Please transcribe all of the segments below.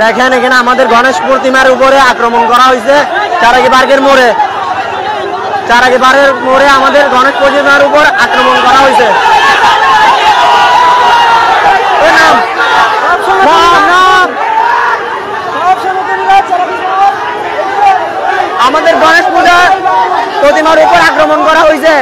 দেখেন এখানে আমাদের গণেশ প্রতিমার উপরে আক্রমণ করা হয়েছে চারাগি পার্কের মোড়ে। চারাগি পার্কের মোড়ে আমাদের গণেশ প্রতিমার উপর আক্রমণ করা হয়েছে। আমাদের গণেশ পূজার প্রতিমার উপর আক্রমণ করা হয়েছে।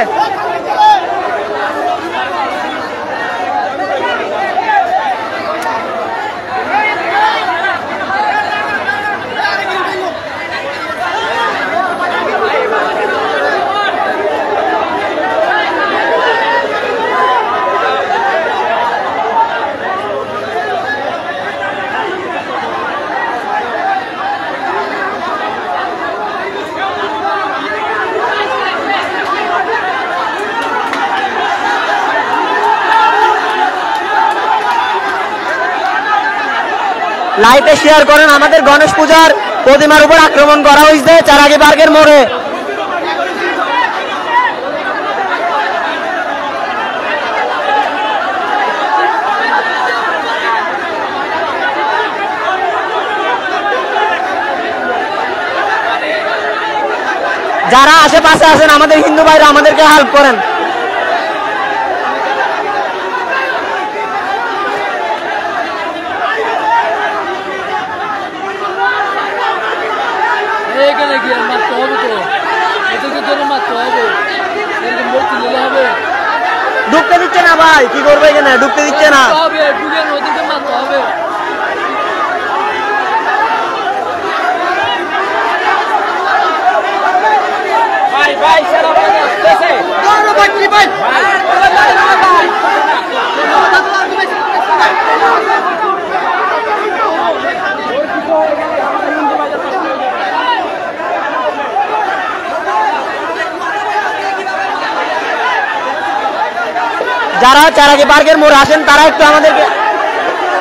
লাইভে শেয়ার করেন আমাদের গণেশ পূজার প্রতিমার উপর আক্রমণ করা হয়েছে চারাগি পার্কের মোড়ে। যারা আশেপাশে আছেন আমাদের হিন্দু ভাইরা আমাদেরকে হেল্প করেন। ঢুকতে দিচ্ছে না ভাই, কি করবো এখানে, ঢুকতে দিচ্ছে না। যারা চারাগি পার্কের মোড়ে আসেন তারা একটু আমাদেরকে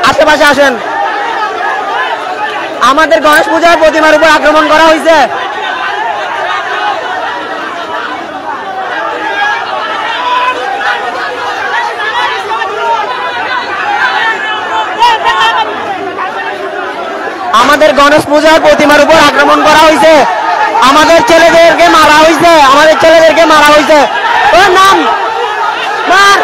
আশেপাশে আসেন। আমাদের গণেশ পূজার প্রতিমার উপর আক্রমণ করা হয়েছে। আমাদের গণেশ পূজার প্রতিমার উপর আক্রমণ করা হয়েছে। আমাদের ছেলেদেরকে মারা হয়েছে, আমাদের ছেলেদেরকে মারা হয়েছে। ওর নাম মার।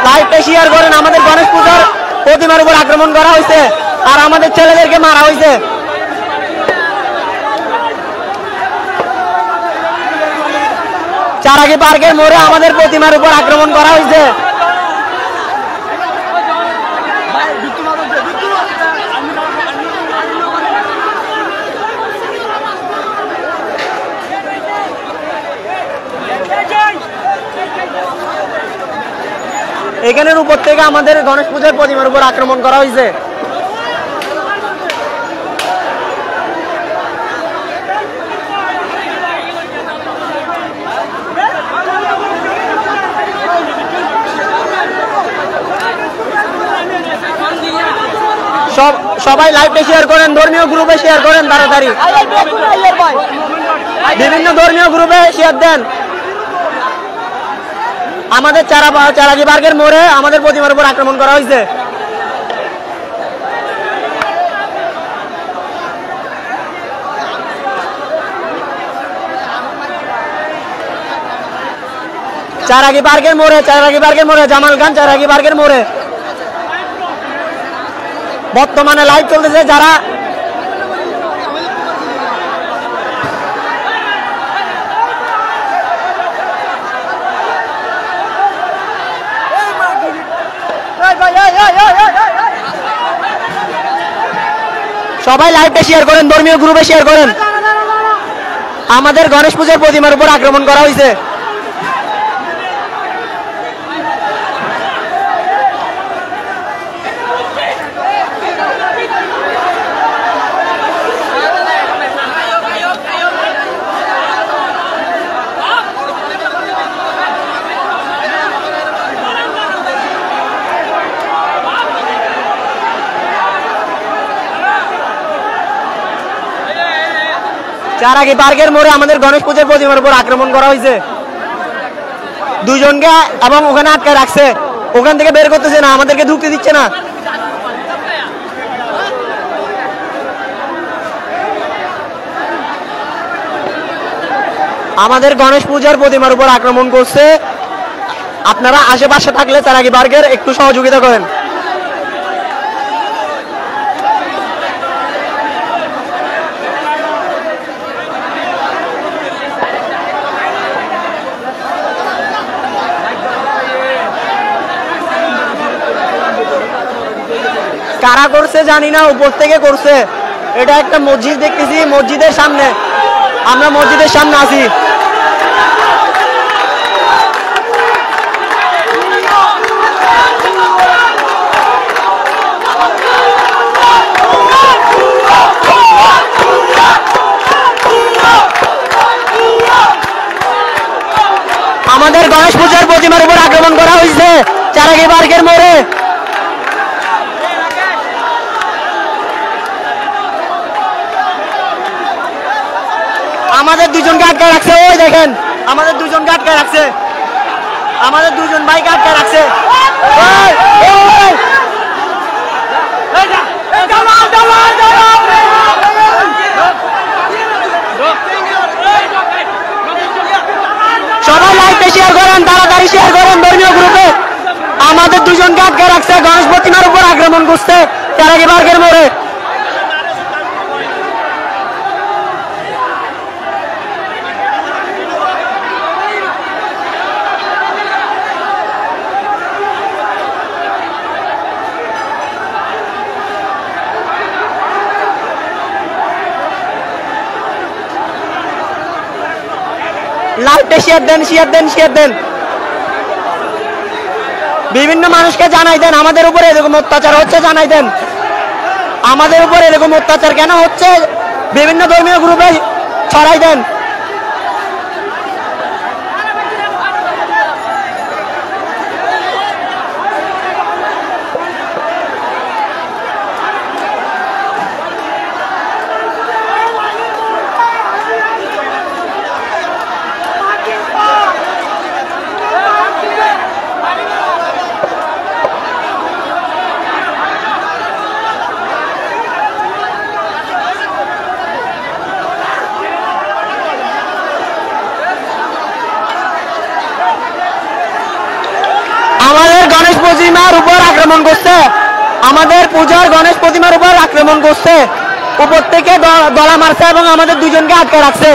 লাইভটা শেয়ার করেন, আমাদের গণেশ পূজার প্রতিমার উপর আক্রমণ করা হয়েছে আর আমাদের ছেলেদেরকে মারা হয়েছে। চারাগি পার্কের মোড়ে আমাদের প্রতিমার উপর আক্রমণ করা হয়েছে। এখানের উপর থেকে আমাদের গণেশ পূজার প্রতিমার উপর আক্রমণ করা হয়েছে। সবাই লাইভে শেয়ার করেন, ধর্মীয় গ্রুপে শেয়ার করেন তাড়াতাড়ি, বিভিন্ন ধর্মীয় গ্রুপে শেয়ার দেন। আমাদের চারাগি পার্কের মোড়ে আমাদের প্রতিমার উপর আক্রমণ করা হয়েছে। চারাগি পার্কের মোড়ে জামাল খান চারাগি পার্কের মোড়ে বর্তমানে লাইভ চলতেছে। যারা সবাই লাইভটা শেয়ার করেন, ধর্মীয় গ্রুপে শেয়ার করেন। আমাদের গণেশ পূজার প্রতিমার উপর আক্রমণ করা হয়েছে। চারাগি পার্কের মোড়ে আমাদের গণেশ পূজার প্রতিমার উপর আক্রমণ করা হয়েছে। দুজনকে এবং ওখানে আটকে রাখছে, ওখান থেকে বের করতেছে না, আমাদেরকে ঢুকতে দিচ্ছে না। আমাদের গণেশ পূজার প্রতিমার উপর আক্রমণ করছে। আপনারা আশেপাশে থাকলে চারাগি পার্কের একটু সহযোগিতা করেন। কারা করছে জানি না, উপর থেকে করছে। এটা একটা মসজিদ দেখতেছি, মসজিদের সামনে, আমরা মসজিদের সামনে আছি। আমাদের গণেশ পূজার প্রতিমার উপর আক্রমণ করা হয়েছে চারাগি পার্কের মোড়ে। আমাদের দুজনকে আটকে রাখছে, ওই দেখেন আমাদের দুজনকে আটকে রাখছে, আমাদের দুজন ভাইকে আটকে রাখছে। সবাই লাইভে শেয়ার করেন, তাড়াতাড়ি শেয়ার করেন ধর্মীয় গ্রুপে। আমাদের দুজনকে আটকে রাখছে, গণেশ প্রতিমার উপর আক্রমণ করছে চারাগি পার্কের মোড়ে। লাইভে শেয়ার দেন, শেয়ার দেন, শেয়ার দেন, বিভিন্ন মানুষকে জানাই দেন আমাদের উপরে এরকম অত্যাচার হচ্ছে, জানাই দেন আমাদের উপরে এরকম অত্যাচার কেন হচ্ছে, বিভিন্ন ধর্মীয় গ্রুপে ছড়াই দেন। আমাদের গণেশ প্রতিমার উপর আক্রমণ করছে, আমাদের পূজার গণেশ প্রতিমার উপর আক্রমণ করছে, উপর থেকে গলা মারছে এবং আমাদের দুজনকে আটকে রাখছে।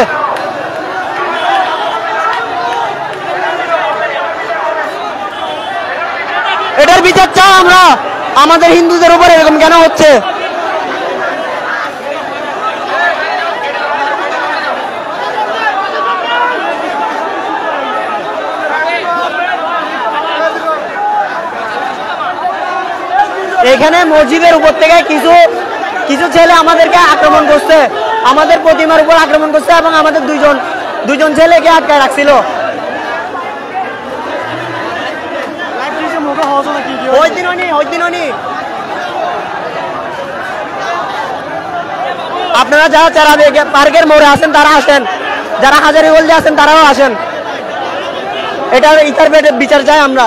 এটার বিচার চাই আমরা, আমাদের হিন্দুদের উপর এরকম কেন হচ্ছে? এখানে মসজিদের উপর থেকে কিছু কিছু ছেলে আমাদেরকে আক্রমণ করছে, আমাদের প্রতিমার উপর আক্রমণ করছে এবং আমাদের দুজন ছেলেকে আটকায় রাখছিল। আপনারা যারা চারাগি পার্কের মোড়ে আছেন তারা আসেন, যারা হাজারীগঞ্জে আছেন তারাও আসেন। এটার ইতার বিচার চাই আমরা।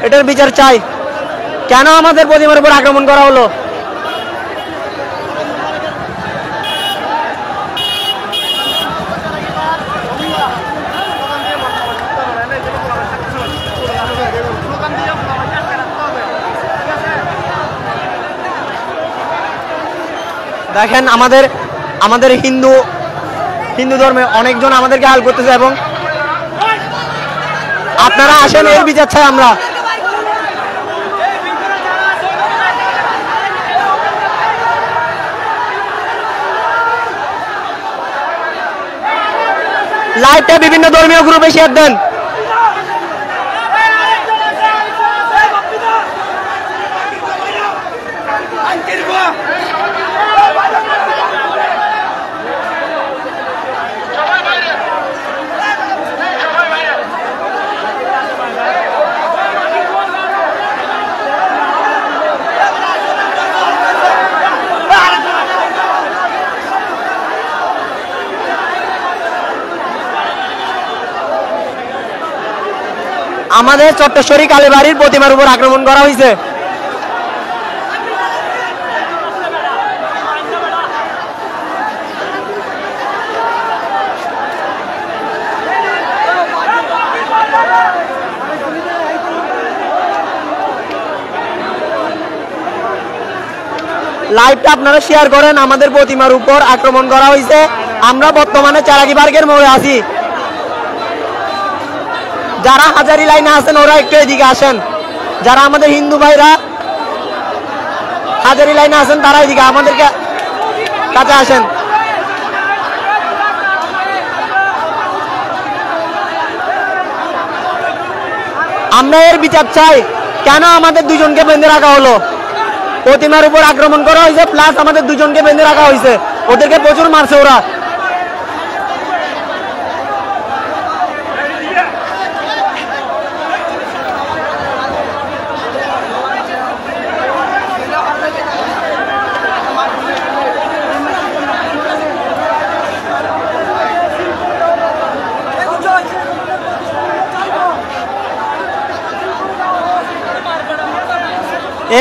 এটার বিচার চাই, কেন আমাদের প্রতিমার উপর আক্রমণ করা হলো? দেখেন আমাদের হিন্দু ধর্মে অনেকজন আমাদেরকে হেল্প করতেছে এবং আপনারা আসেন, এর বিচার চাই আমরা। লাইভটা বিভিন্ন ধর্মীয় গ্রুপে শেয়ার দেন। আমাদের চট্টশ্বরী কালীবাড়ির প্রতিমার উপর আক্রমণ করা হয়েছে। লাইভটা আপনারা শেয়ার করেন। আমাদের প্রতিমার উপর আক্রমণ করা হয়েছে। আমরা বর্তমানে চারাকি পার্কের মোড়ে আছি। যারা হাজারি লাইনে আছেন ওরা একটু এদিকে আসেন। যারা আমাদের হিন্দু ভাইরা হাজারি লাইনে আছেন তারা এদিকে আমাদের কাছে আসেন। আমরা এর বিচার চাই। কেন আমাদের দুজনকে বেঁধে রাখা হলো? প্রতিমার উপর আক্রমণ করা হয়েছে, প্লাস আমাদের দুজনকে বেঁধে রাখা হয়েছে। ওদেরকে প্রচুর মারছে ওরা।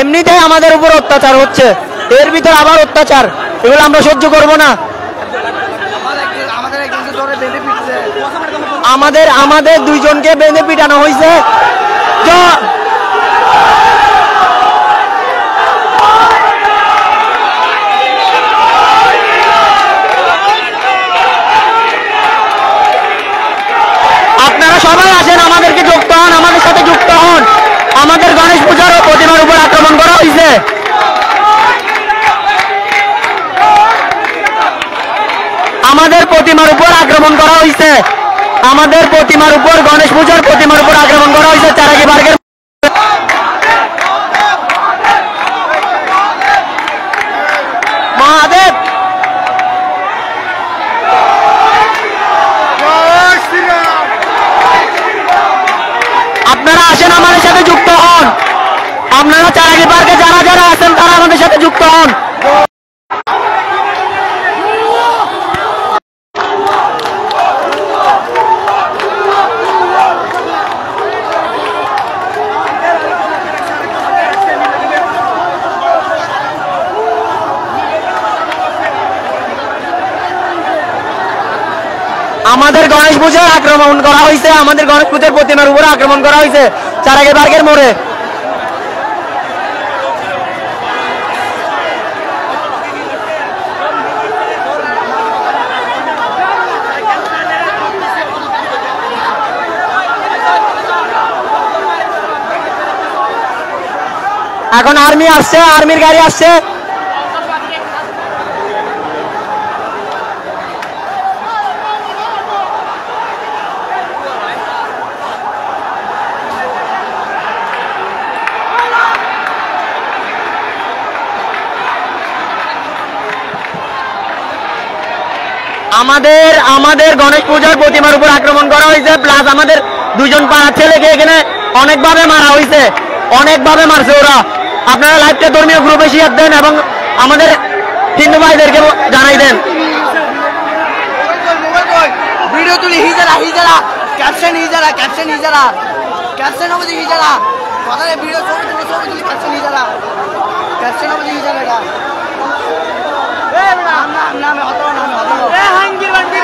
এমনিতেই আমাদের উপর অত্যাচার হচ্ছে, এর ভিতর আবার অত্যাচার, এগুলো আমরা সহ্য করব না। আমাদের দুইজনকে বেঁধে পিটানো হয়েছে। আপনারা সবাই আসেন, আমাদেরকে যুক্ত হন, আমাদের সাথে যুক্ত হন। আমাদের গণেশ পূজার প্রতিমার উপর আক্রমণ করা হয়েছে। আমাদের প্রতিমার উপর আক্রমণ করা হয়েছে। আমাদের প্রতিমার উপর গণেশ পূজার প্রতিমার উপর আক্রমণ করা হয়েছে চারাকি পার্কের। মহাদেব আপনারা আসেন, আমাদের সাথে যুক্ত হন। আপনারা চারাকি পার্কে যারা যারা আছেন তারা আমাদের সাথে যুক্ত হন। আমাদের গণেশ পূজার আক্রমণ করা হয়েছে। আমাদের গণেশ পূজার প্রতিমার উপর আক্রমণ করা হয়েছে চারাকি পার্কের মোড়ে। এখন আর্মি আসছে, আর্মির গাড়ি আসছে। আমাদের গণেশ পূজার প্রতিমার উপর আক্রমণ করা হয়েছে, প্লাস আমাদের দুজন পাড়ার ছেলেকে এখানে অনেকভাবে মারা হয়েছে, অনেকভাবে মারছে ওরা। আপনারা লাইভটা ধর্মীয় গ্রুপে শেয়ার দেন এবং আমাদের হিন্দু ভাইদেরকে জানাই দেন। ভিডিও তুলি হিজারা হিজারা ক্যাপশন হিজারা ক্যাপশন হিজারা ক্যাপশন হবে হিজারা কথা ভিডিও ছবি তুলি ক্যাপশন হিজারা ক্যাপশন হবে হিজারা এটা নাম নাম নাম হতো নাম হতো এ হাঙ্গির বান্দি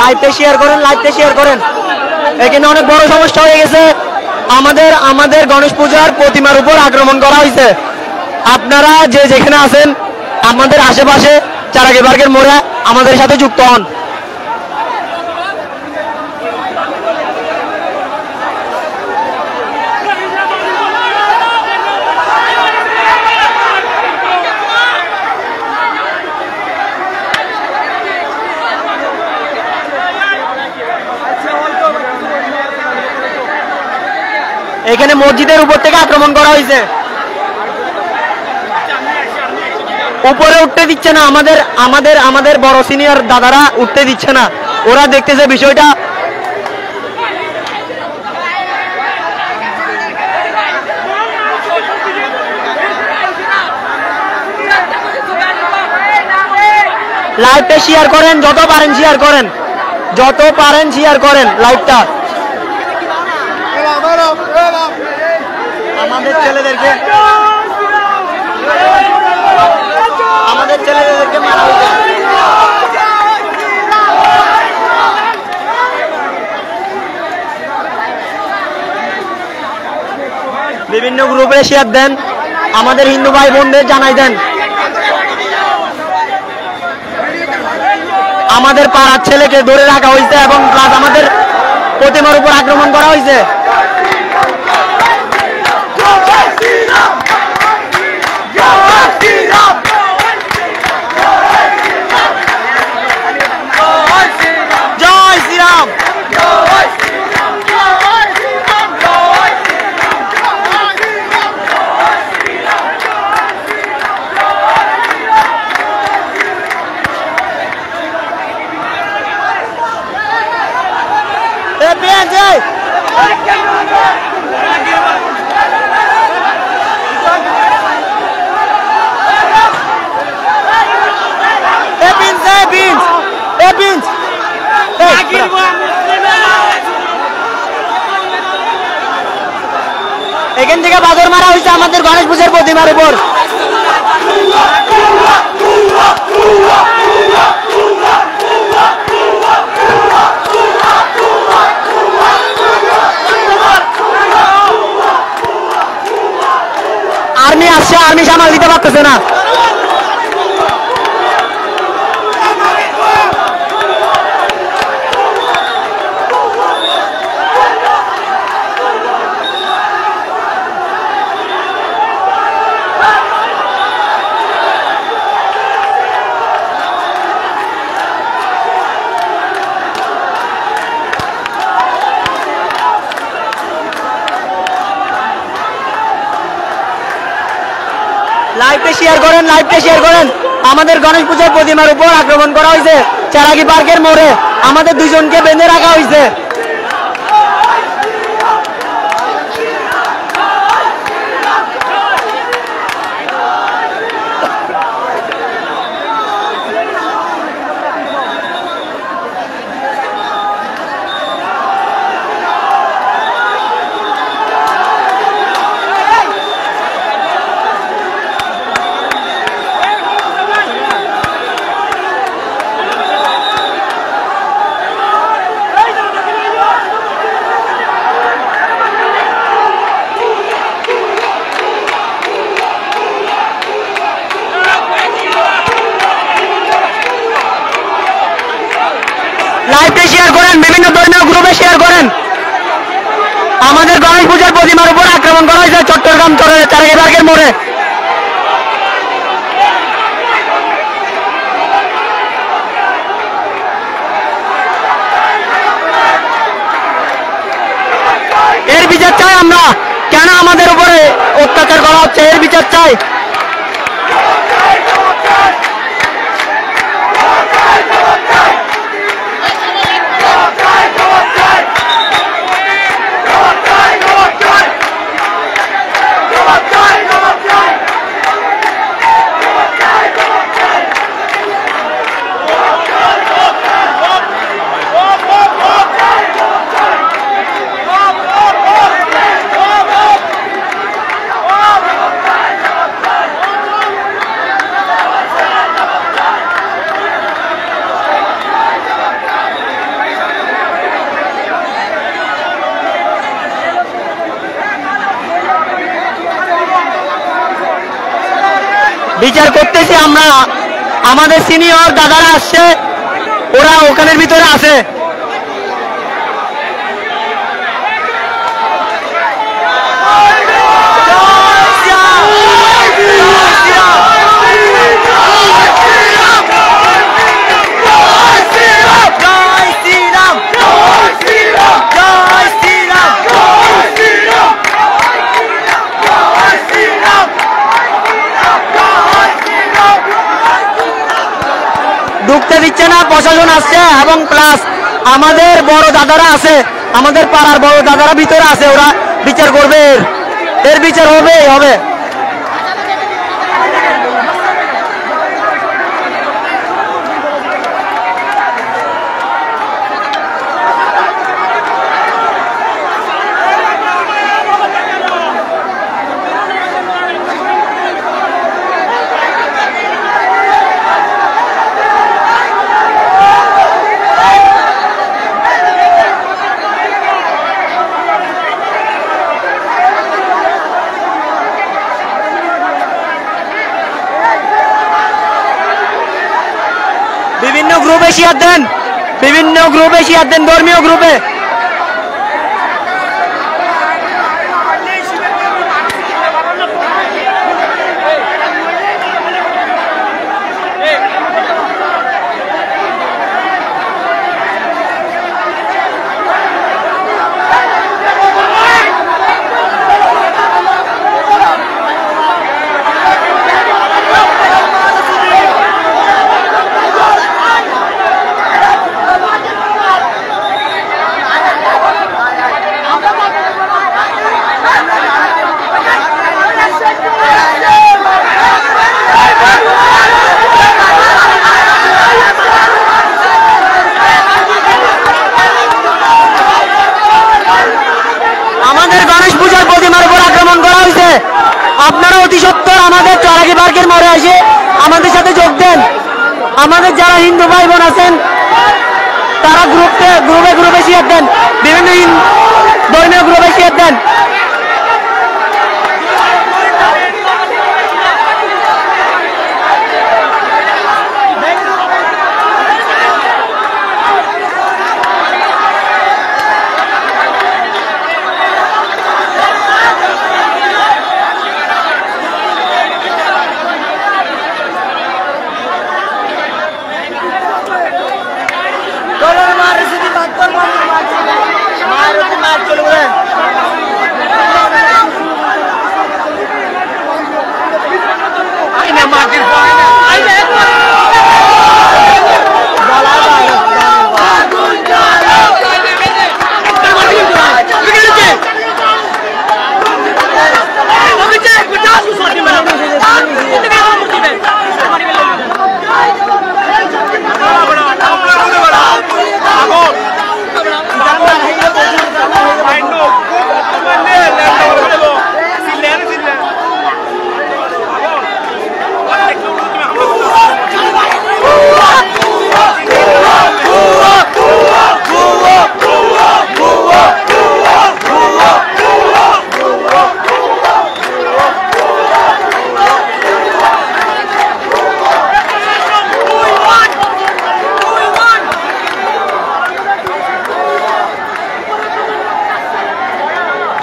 লাইভটা শেয়ার করেন, লাইভটা শেয়ার করেন। এখানে অনেক বড় সমস্যা হয়ে গেছে। আমাদের গণেশ পূজার প্রতিমার উপর আক্রমণ করা হয়েছে। আপনারা যে যেখানে আছেন আমাদের আশেপাশে চারাকি পার্কের মোড়ে আমাদের সাথে যুক্ত হন। এখানে মসজিদের উপর থেকে আক্রমণ করা হয়েছে। উপরে উঠতে দিচ্ছে না, আমাদের আমাদের আমাদের বড় সিনিয়র দাদারা উঠতে দিচ্ছে না, ওরা দেখতেছে বিষয়টা। লাইভটা শেয়ার করেন, যত পারেন শেয়ার করেন, যত পারেন শেয়ার করেন লাইভটা। আমাদের ছেলেদেরকে মারা হয়েছে। বিভিন্ন গ্রুপে শেয়ার দেন, আমাদের হিন্দু ভাই বোনদের জানাই দেন। আমাদের পাড়ার ছেলেকে ধরে রাখা হয়েছে এবং প্লাস আমাদের প্রতিমার উপর আক্রমণ করা হয়েছে। জয় শ্রীরাম। এখান থেকে বাদর মারা হয়েছে আমাদের গণেশ পূজার প্রতিমার উপর। আর্মি আসছে, আর্মি সামাল দিতে পারতেছে না। লাইভটা শেয়ার করেন, লাইভটা শেয়ার করেন। আমাদের গণেশ পূজার প্রতিমার উপর আক্রমণ করা হয়েছে চারাগি পার্কের মোড়ে, আমাদের দুজনকে বেঁধে রাখা হয়েছে। লাইভটা শেয়ার করেন, বিভিন্ন ধর্মীয় গ্রুপে শেয়ার করেন। আমাদের গণেশ পূজার প্রতিমার উপর আক্রমণ করা হয়েছে চট্টগ্রাম চারাগি পার্কের মোড়ে। এর বিচার চাই আমরা, কেন আমাদের উপরে অত্যাচার করা হচ্ছে, এর বিচার চাই। বিচার করতেছি আমরা, আমাদের সিনিয়র দাদারা আসছে, ওরা ওখানের ভিতরে আছে। ঢুকতে দিচ্ছে না, প্রশাসন আসছে এবং প্লাস আমাদের বড় দাদারা আছে, আমাদের পাড়ার বড় দাদারা ভিতরে আছে, ওরা বিচার করবে, এর বিচার হবেই হবে। বিভিন্ন গ্রুপে শেয়ার দেন, বিভিন্ন গ্রুপে শেয়ার দেন, ধর্মীয় গ্রুপে। আপনারা অতি সত্বর আমাদের চরাকি পার্কের মোড়ে এসে আমাদের সাথে যোগ দেন। আমাদের যারা হিন্দু ভাই বোন আছেন তারা গ্রুপে গ্রুপে শেয়ার দেন, বিভিন্ন ধর্মীয় গ্রুপে শেয়ার দেন।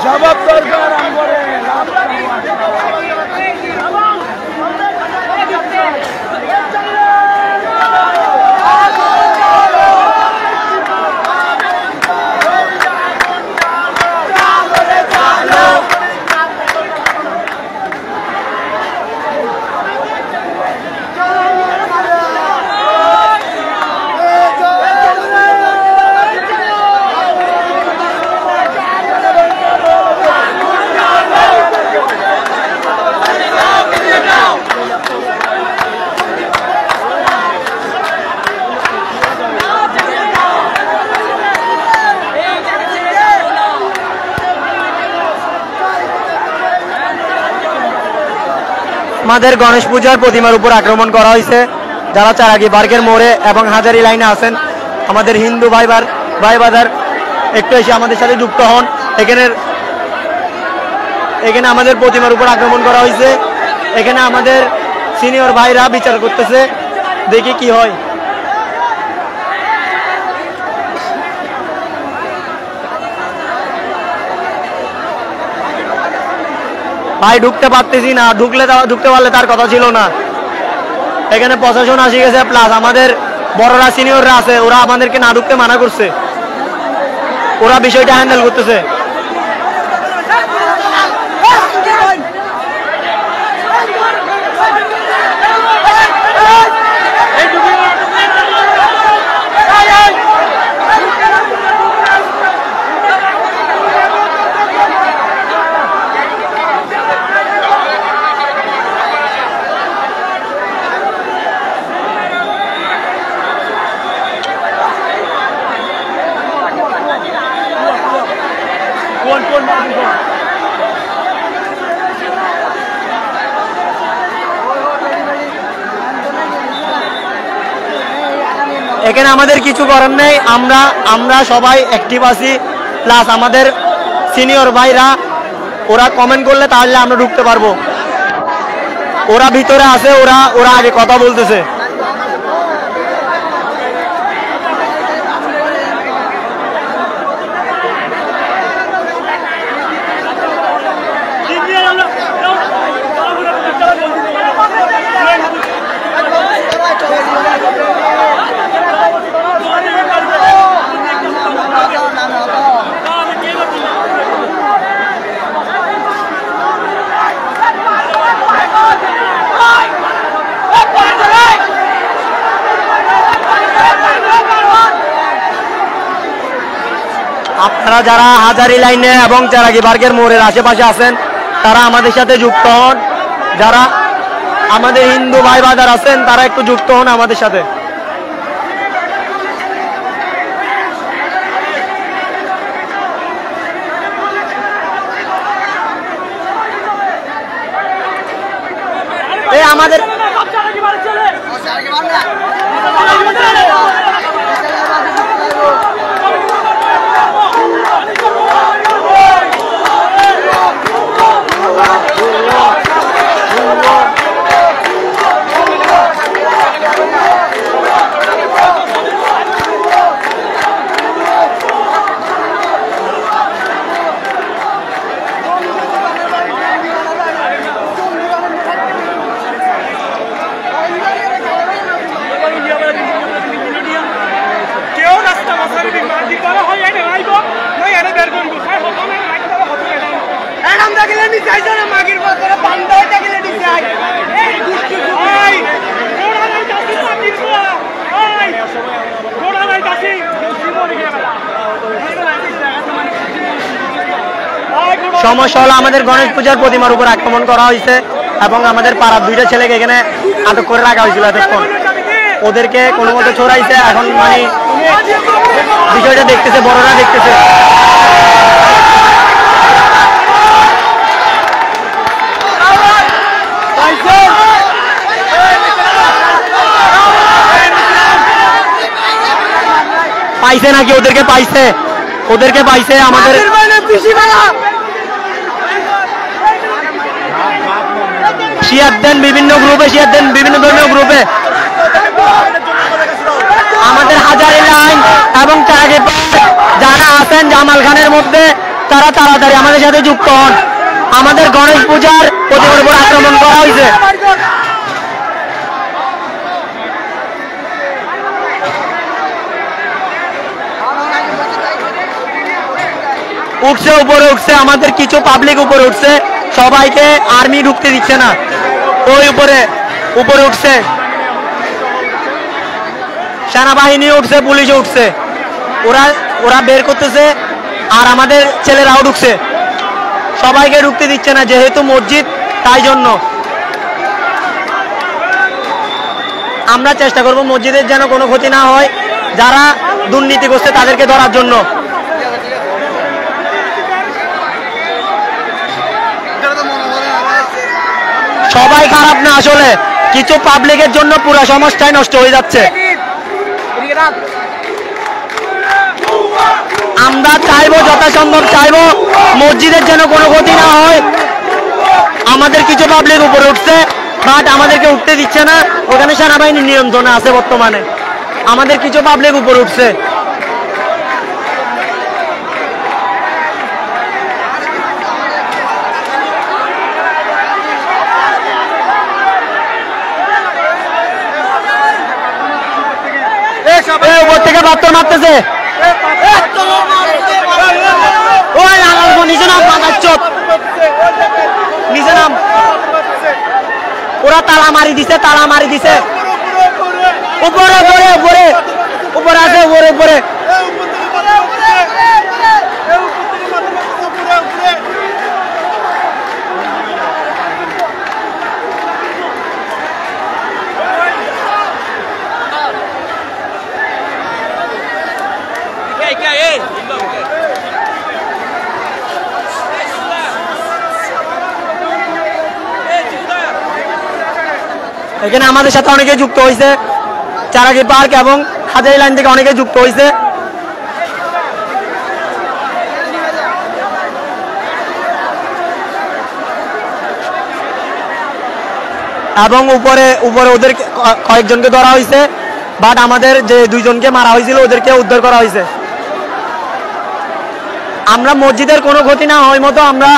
জবাব দরকার আমরে আমাদের গণেশ পূজার প্রতিমার উপর আক্রমণ করা হয়েছে। যারা চারাকি পার্কের মোড়ে এবং হাজারি লাইনে আছেন আমাদের হিন্দু ভাই বাদার একটু এসে আমাদের সাথে যুক্ত হন। এখানে আমাদের প্রতিমার উপর আক্রমণ করা হয়েছে। এখানে আমাদের সিনিয়র ভাইরা বিচার করতেছে, দেখি কি হয়। ভাই ঢুকতে পারতেছি না, ঢুকতে পারলে তার কথা ছিল না। এখানে প্রশাসন আসে গেছে, প্লাস আমাদের বড়রা সিনিয়ররা আছে, ওরা আমাদেরকে না ঢুকতে মানা করছে, ওরা বিষয়টা হ্যান্ডেল করতেছে। এখানে আমাদের কিছু করার নেই, আমরা সবাই অ্যাক্টিভ আছি, প্লাস আমাদের সিনিয়র ভাইরা ওরা কমেন্ট করলে তাহলে আমরা ঢুকতে পারবো। ওরা ভিতরে আছে, ওরা আগে কথা বলতেছে। আপনারা যারা হাজারি লাইনে এবং চেরাগি পার্কের মোড়ের আশেপাশে আছেন তারা আমাদের সাথে যুক্ত হন। যারা আমাদের হিন্দু ভাই বাজার আছেন তারা একটু যুক্ত হন আমাদের সাথে। আমাদের সমস্যা হলো আমাদের গণেশ পূজার প্রতিমার উপর আক্রমণ করা হয়েছে এবং আমাদের পাড়ার দুইটা ছেলেকে এখানে আটক করে রাখা হয়েছিল এতক্ষণ। ওদেরকে কোনো মতো ছড়াইছে, এখন মানে বিষয়টা দেখতেছে, বড়রা দেখতেছে। পাইছে নাকি? ওদেরকে পাইছে আমাদের শিয়ার দেন বিভিন্ন ধর্মীয় গ্রুপে আমাদের হাজারি লাইন এবং চেরাগি পার্ক যারা আছেন জামাল খানের মধ্যে তারা তাড়াতাড়ি আমাদের সাথে যুক্ত হন। আমাদের গণেশ পূজার প্রতিমার উপর আক্রমণ করা হয়েছে। উপরে উঠছে আমাদের কিছু পাবলিক উপরে উঠছে, সবাইকে আর্মি ঢুকতে দিচ্ছে না। ওই উপরে উঠছে সেনাবাহিনী উঠছে, পুলিশও উঠছে, ওরা বের করতেছে আর আমাদের ছেলেরাও ঢুকছে। সবাইকে ঢুকতে দিচ্ছে না যেহেতু মসজিদ, তাই জন্য আমরা চেষ্টা করব মসজিদের যেন কোনো ক্ষতি না হয়, যারা দুর্নীতি করছে তাদেরকে ধরার জন্য। সবাই খারাপ না, আসলে কিছু পাবলিকের জন্য পুরো সমাজটাই নষ্ট হয়ে যাচ্ছে। আমরা চাইবো যথাসম্ভব মসজিদের যেন কোনো ক্ষতি না হয়। আমাদের কিছু পাবলিক উপরে উঠছে বাট আমাদেরকে উঠতে দিচ্ছে না, ওখানে সেনাবাহিনীর নিয়ন্ত্রণে আছে বর্তমানে। আমাদের কিছু পাবলিক উপরে উঠছে। উপর থেকে পাথর মারতেছে, নিচে নাম। ওরা তালা মারি দিছে উপরে আছে, উপরে এখানে আমাদের সাথে অনেকে যুক্ত হয়েছে চেরাগি পার্ক এবং হাজারি লাইন থেকে অনেকে যুক্ত হয়েছে। এবং উপরে ওদের কয়েকজনকে ধরা হয়েছে, বাট আমাদের যে 2 জনকে মারা হয়েছিল ওদেরকে উদ্ধার করা হয়েছে। আমরা মসজিদের কোনো ক্ষতি না হয় মতো আমরা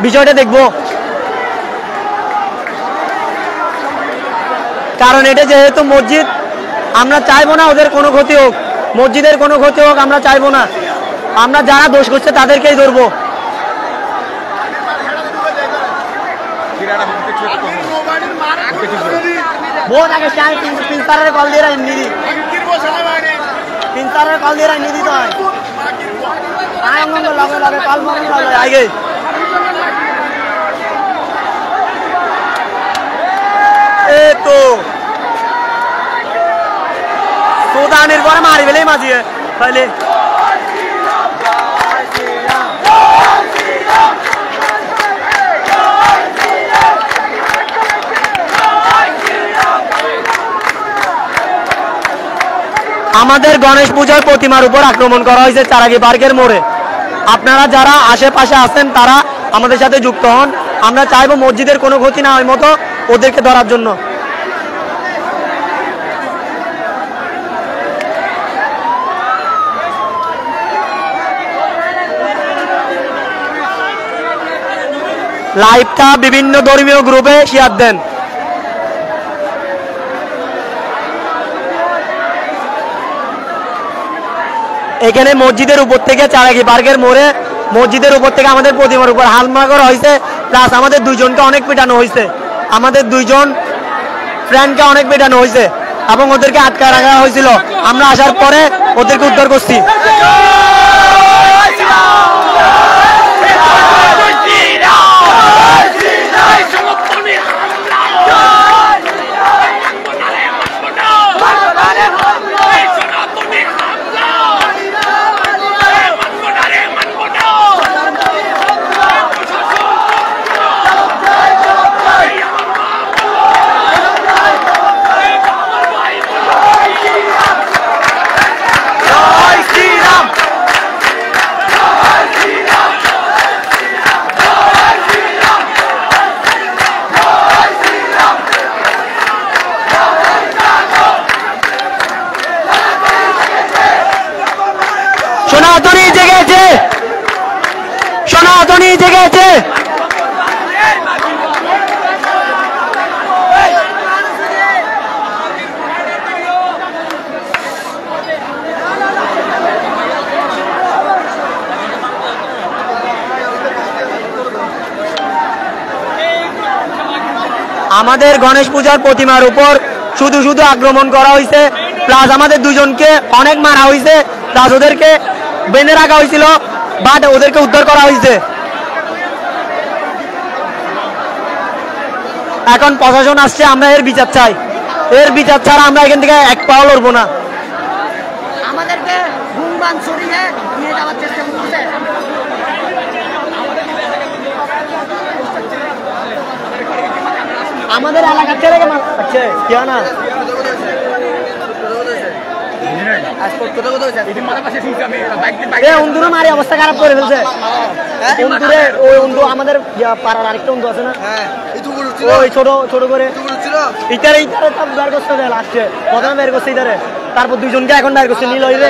বিষয়টা দেখব, কারণ এটা যেহেতু মসজিদ, আমরা চাইবো না ওদের কোনো ক্ষতি হোক, মসজিদের কোনো ক্ষতি হোক আমরা চাইবো না। আমরা যারা দোষ করছে তাদেরকেই ধরবো। बहुत आगे क्या है तीन सारे कॉल दे रहा है निधि तीन सारे कॉल दे रहा है निधि तो आएंगे लगे लगे कॉल मारेंगे आएंगे ए तो सोदा निर्भर मारी बेले माजी है पहले আমাদের গণেশ পূজার প্রতিমার উপর আক্রমণ করা হয়েছে চারাগি পার্কের মোড়ে। আপনারা যারা আশেপাশে আছেন তারা আমাদের সাথে যুক্ত হন। আমরা চাইবো মসজিদের কোনো ক্ষতি না হয় মতো ওদেরকে ধরার জন্য। লাইভটা বিভিন্ন ধর্মীয় গ্রুপে শেয়ার দেন। এখানে মসজিদের উপর থেকে চারাগি পার্কের মোড়ে মসজিদের উপর থেকে আমাদের প্রতিমার উপর হামলা করা হয়েছে, প্লাস আমাদের 2 জনকে অনেক পেটানো হয়েছে, আমাদের 2 জন ফ্রেন্ডকে অনেক পেটানো হয়েছে এবং ওদেরকে আটকা রাখা হয়েছিল। আমরা আসার পরে ওদেরকে উদ্ধার করছি। সনাতনী জেগেছে, সনাতনী জেগেছে। আমাদের গণেশ পূজার প্রতিমার উপর শুধু শুধু আক্রমণ করা হয়েছে, প্লাস আমাদের 2 জনকে অনেক মারা হয়েছে, প্লাস ওদেরকে বেঁধে রাখা হয়েছিল, বাট ওদেরকে উদ্ধার করা হয়েছে। এখন প্রশাসন আসছে, আমরা এর বিচার চাই। এর বিচার ছাড়া আমরা এখান থেকে এক পাও লড়বো না। আমাদেরকে গুমবান শরীরে নিয়ে যাওয়ার চেষ্টা করছে। আমাদের এলাকার ছেলে আচ্ছা কেউ না মারি অবস্থা খারাপ করে ফেলছে। আমাদের পাড়ার আরেকটা অন্ধু আছে না, ওই ছোট ছোট করে ইটারে বের করতে লাগছে, প্রথমে বের করছে ইটারে, তারপর 2 জনকে এখন বের করছে নীল হইলে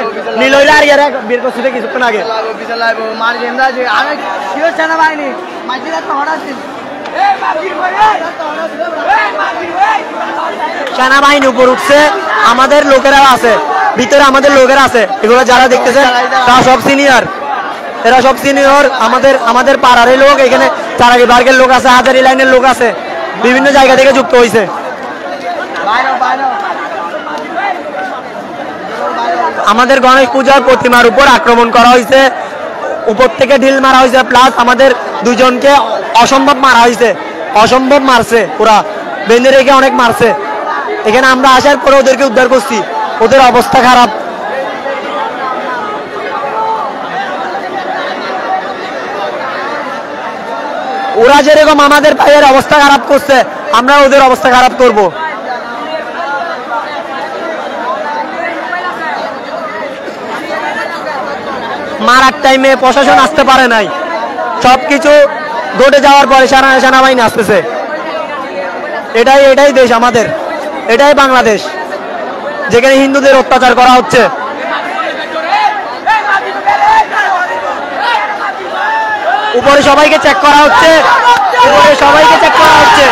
আর ইয়ারে বের করছে কিছুক্ষণ আগে। সেনাবাহিনী সেনাবাহিনী উপর উঠছে, আমাদের লোকেরা আছে ভিতরে, আমাদের লোকেরা আছে, এগুলো যারা দেখতেছে তারা সব সিনিয়র, এরা সব সিনিয়র। আমাদের পাড়ার লোক, এখানে চারাগি পার্কের লোক আছে, হাজারি লাইনের লোক আছে, বিভিন্ন জায়গা থেকে যুক্ত হয়েছে। আমাদের গণেশ পূজার প্রতিমার উপর আক্রমণ করা হয়েছে, উপর থেকে ঢিল মারা হয়েছে, প্লাস আমাদের 2 জনকে অসম্ভব মারা হয়েছে, অসম্ভব মারছে, পুরা বেঁধে রেখে অনেক মারছে। এখানে আমরা আসার পরে ওদেরকে উদ্ধার করছি, ওদের অবস্থা খারাপ। ওরা যেরকম আমাদের ভাইয়ের অবস্থা খারাপ করছে, আমরা ওদের অবস্থা খারাপ করব। মারার টাইমে প্রশাসন আসতে পারে নাই, সবকিছু ঘটে যাওয়ার পরে সেনাবাহিনী আসতেছে। এটাই দেশ আমাদের, এটাই বাংলাদেশ, যেখানে হিন্দুদের অত্যাচার করা হচ্ছে। উপরে সবাইকে চেক করা হচ্ছে, উপরে সবাইকে চেক করা হচ্ছে।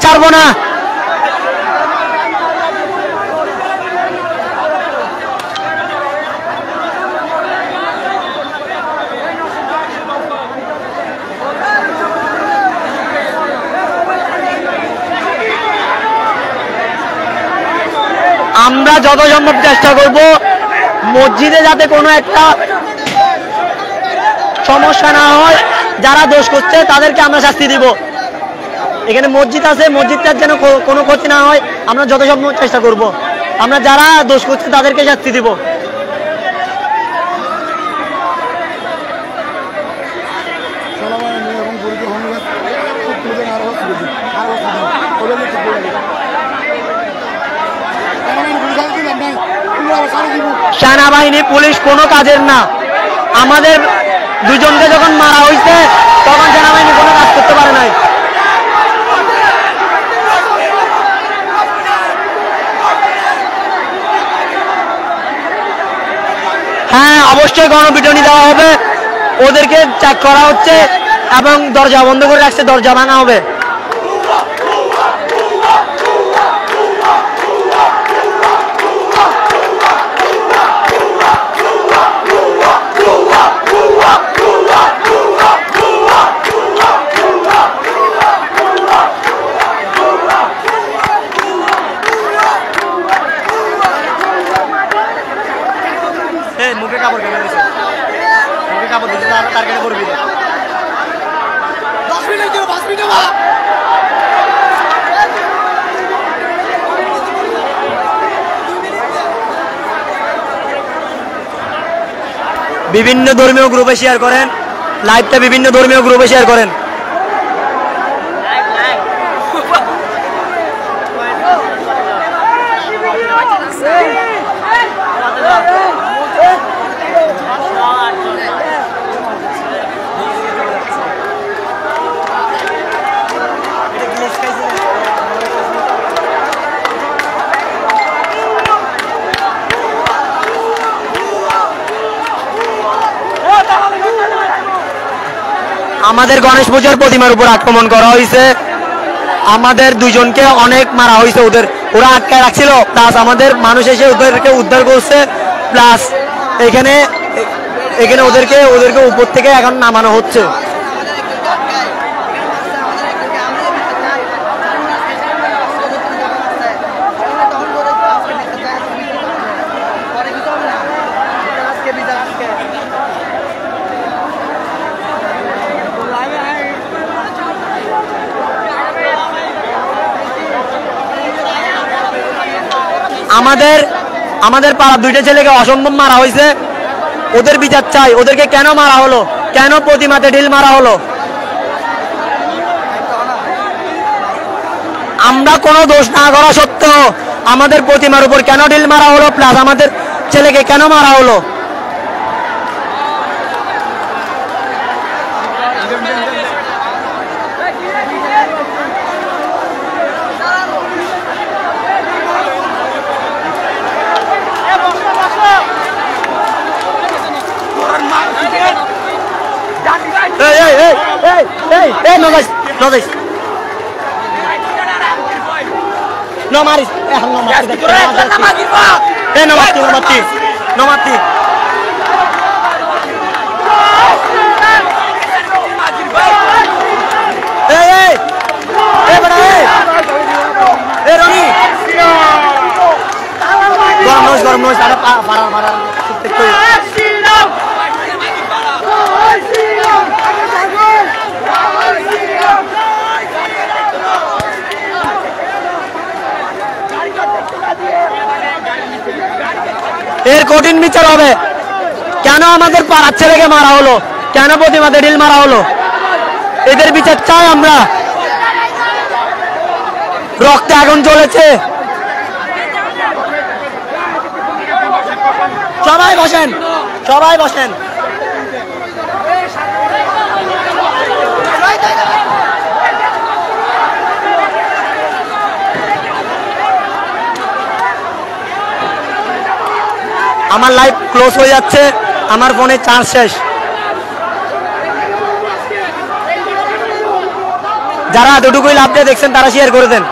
ছাড়বো না। আমরা যত সম্ভব চেষ্টা করব মসজিদে যাতে কোনো একটা সমস্যা না হয়, যারা দোষ করছে তাদেরকে আমরা শাস্তি দিব। এখানে মসজিদ আছে, মসজিদটার যেন কোনো ক্ষতি না হয় আমরা যত সম্ভব চেষ্টা করব। আমরা যারা দোষ করছে তাদেরকে শাস্তি দিব। সেনাবাহিনী পুলিশ কোনো কাজের না। আমাদের দুজনকে যখন মারা হয়েছে তখন সেনাবাহিনী কোনো কাজ করতে পারে নাই। হ্যাঁ, অবশ্যই গণপিটুনি দেওয়া হবে, ওদেরকে চেক করা হচ্ছে এবং দরজা বন্ধ করে রাখছে, দরজা ভাঙা হবে। মুখে কাপড় কেন দিছে, মুখে কাপড় দিছে, তার কেটে করবি না। 10 মিনিট দিও, 5 মিনিট বা বিভিন্ন ধর্মীয় গ্রুপে শেয়ার করেন, লাইভটা বিভিন্ন ধর্মীয় গ্রুপে শেয়ার করেন। আমাদের গণেশ পূজার প্রতিমার উপর আক্রমণ করা হয়েছে, আমাদের দুজনকে অনেক মারা হয়েছে, ওরা আটকায় রাখছিল, প্লাস আমাদের মানুষ এসে ওদেরকে উদ্ধার করছে, প্লাস এখানে ওদেরকে উপর থেকে এখন নামানো হচ্ছে। আমাদের পাড়ার 2টা ছেলেকে অসম্ভব মারা হয়েছে, ওদের বিচার চাই। ওদেরকে কেন মারা হলো, কেন প্রতিমাতে ঢিল মারা হলো? আমরা কোনো দোষ না করা সত্ত্বেও আমাদের প্রতিমার উপর কেন ঢিল মারা হলো, প্লাস আমাদের ছেলেকে কেন মারা হলো? Hey, no guys. No maris. No mati. Hey, bada hey. Hey, Roni. Garam noise. Ada parah. এর কঠিন বিচার হবে। কেন আমাদের পাড়ার ছেলেকে মারা হলো, কেন প্রতিমাতে ঢিল মারা হলো, এদের বিচার চাই আমরা। রক্তে আগুন জ্বলেছে। সবাই বসেন, সবাই বসেন। আমার লাইভ ক্লোজ হয়ে যাচ্ছে, আমার ফোনে চার্জ শেষ। যারা এতটুকুই লাভ দিয়ে দেখছেন তারা শেয়ার করে দেন।